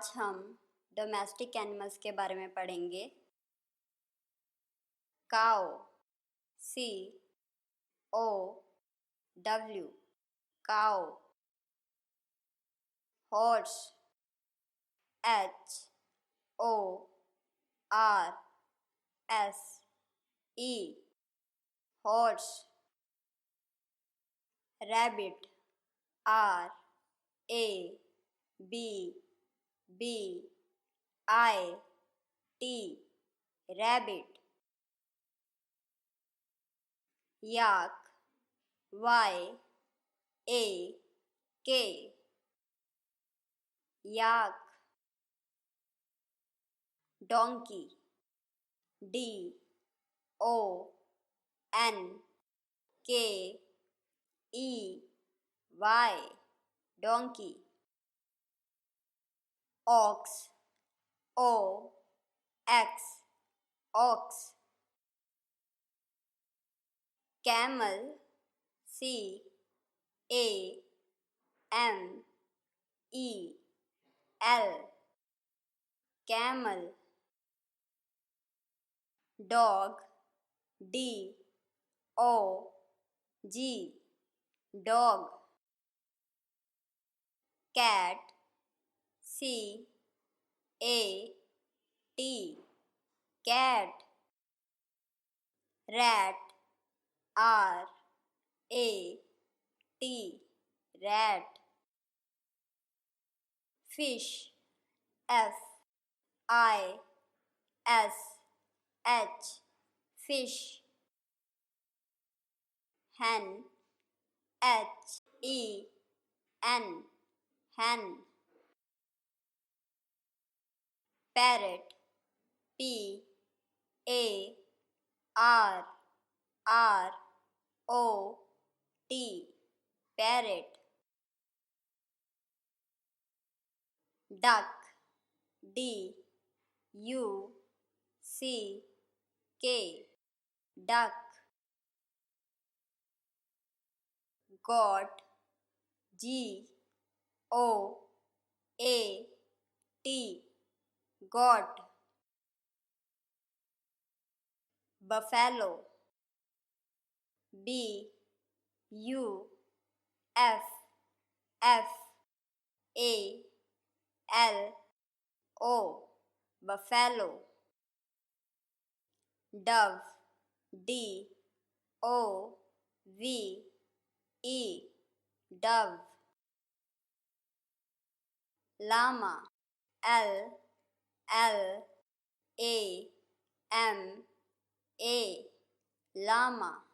आज हम domestic animals के बारे में पढ़ेंगे। Cow, COW, cow. Horse, HORSE, horse. Rabbit, RABBIT, rabbit. Yak, YAK, yak. Donkey, DONKEY, donkey. Ox, OX, ox. Camel, CAMEL, camel. Dog, DOG, dog. Cat, CAT, cat. Rat, RAT, rat. Fish, FISH, fish. hen, HEN, hen। parrot, PARROT, parrot। duck, DUCK, duck। goat, GOAT, goat। buffalo, BUFFALO, buffalo। dove, DOVE, dove। llama, LLAMA, llama।